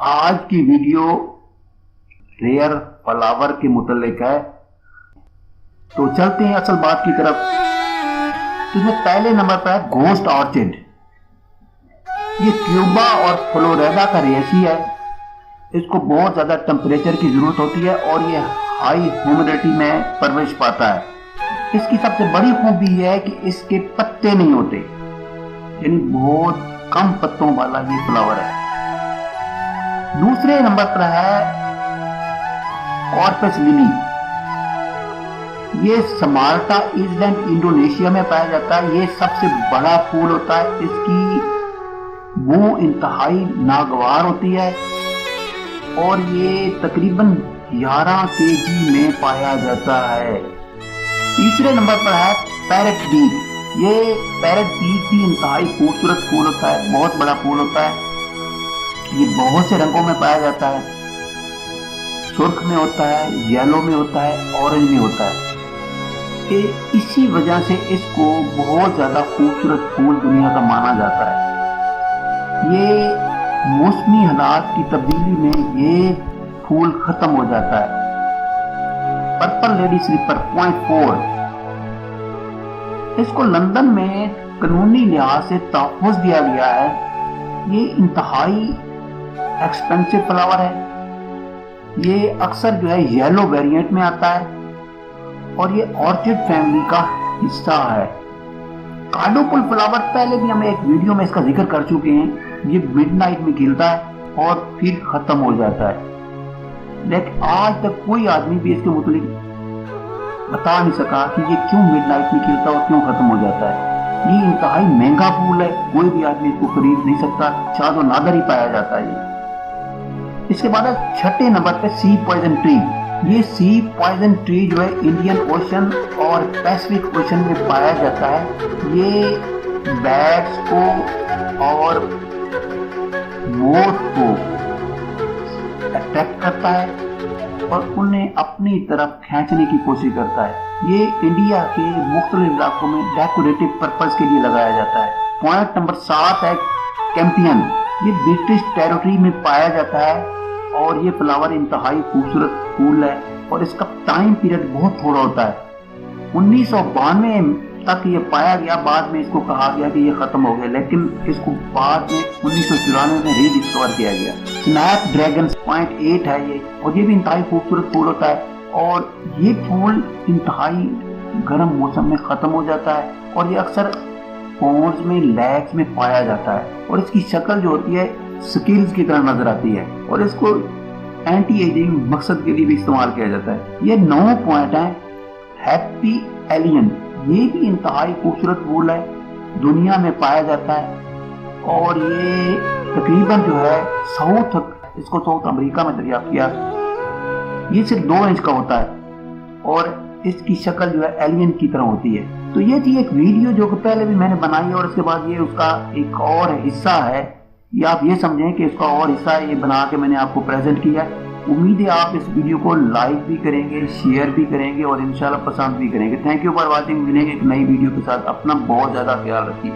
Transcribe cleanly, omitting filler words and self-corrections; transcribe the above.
आज की video rare flower के मुतल्लिक है, तो चलते हैं असल बात की तरफ। तो इसमें पहले नंबर पर है घोस्ट ऑर्चिड। ये क्यूबा और फ्लोरिडा का रेशी है। इसको बहुत ज्यादा टेम्परेचर की जरूरत होती है और ये हाई ह्यूमिडिटी में परवरिश पाता है। इसकी सबसे बड़ी खूबी यह है कि इसके पत्ते नहीं होते, यानी बहुत कम पत्तों वाला ये फ्लावर है। दूसरे नंबर पर है कॉर्पस लिली। ये समाल्टा आइलैंड इंडोनेशिया में पाया जाता है। ये सबसे बड़ा फूल होता है। इसकी बू इंतहाई नागवार होती है और ये तकरीबन 11 केजी में पाया जाता है। तीसरे नंबर पर है पैरेट बीट। ये पैरेट बीट भी इंतहाई खूबसूरत फूल होता है, बहुत बड़ा फूल होता है। ये बहुत से रंगों में पाया जाता है, सुर्ख में होता है, येलो में होता है, ऑरेंज में होता है। इसी वजह से इसको बहुत ज्यादा खूबसूरत फूल दुनिया का माना जाता है। ये मौसमी हालात की तब्दीली में ये फूल खत्म हो जाता है। Purple lady slipper .4। इसको लंदन में कानूनी लिहाज से तहफ़्फ़ुज़ दिया गया है। ये इंतहाई एक्सपेंसिव फ्लावर है। ये अक्सर जो है येलो वेरिएंट में आता है और ये ऑर्चिड फैमिली का हिस्सा है। कार्डोपुल फ्लावर पहले भी हम एक वीडियो में इसका जिक्र कर चुके हैं। ये मिडनाइट में खिलता है और फिर खत्म हो जाता है, लेकिन आज तक कोई आदमी भी इसके मुताबिक बता नहीं सका कि ये क्यों मिडनाइट में खिलता है और क्यों खत्म हो जाता है। ये इंतहाई महंगा फूल है, कोई भी आदमी इसको खरीद नहीं सकता, शायद वो नादर ही पाया जाता है। इसके बाद छठे नंबर पे सी पॉइजन ट्री। ये सी पॉइजन ट्री जो है इंडियन ओशन और पैसिफिक ओशन में पाया जाता है। ये बैट्स को और मोर को अट्रैक्ट करता है और उन्हें अपनी तरफ खींचने की कोशिश करता है। ये इंडिया के मुख्तलिफ इलाकों में डेकोरेटिव पर्पस के लिए लगाया जाता है। पॉइंट नंबर 7 है कैंपियन। ये ब्रिटिश टेरिटरी में पाया जाता है और ये फ्लावर इंतहाई खूबसूरत फूल है और इसका टाइम पीरियड बहुत थोड़ा होता है। 1992 तक ये पाया गया, बाद में इसको कहा गया कि ये खत्म हो गया, लेकिन इसको बाद में 1994 में रीडिस्कवर किया गया। स्नैप ड्रैगन .8 है ये, और ये भी इंतहाई खूबसूरत फूल होता है और ये फूल इंतहाई गर्म मौसम में खत्म हो जाता है और ये अक्सर पॉन्ड्स में, लेक्स में पाया जाता है और इसकी शक्ल जो होती है स्किल्स की तरह नजर आती है और इसको एंटी एजिंग मकसद के लिए भी इस्तेमाल किया जाता है। ये 9 पॉइंट है हैप्पी एलियन। ये भी इंतहाई खूबसूरत फूल है, दुनिया में पाया जाता है और ये तकरीबन जो है इसको साउथ अमेरिका में दरियाफ्त किया। ये सिर्फ 2 इंच का होता है और इसकी शक्ल जो है एलियन की तरह होती है। तो ये थी एक वीडियो जो पहले भी मैंने बनाई और इसके बाद ये उसका एक और हिस्सा है। ये आप ये समझें कि इसका और हिस्सा ये बना के मैंने आपको प्रेजेंट किया है। उम्मीद है आप इस वीडियो को लाइक भी करेंगे, शेयर भी करेंगे और इंशाल्लाह पसंद भी करेंगे। Thank you for watching. मिलेंगे एक नई वीडियो के साथ। अपना बहुत ज्यादा ख्याल रखिए।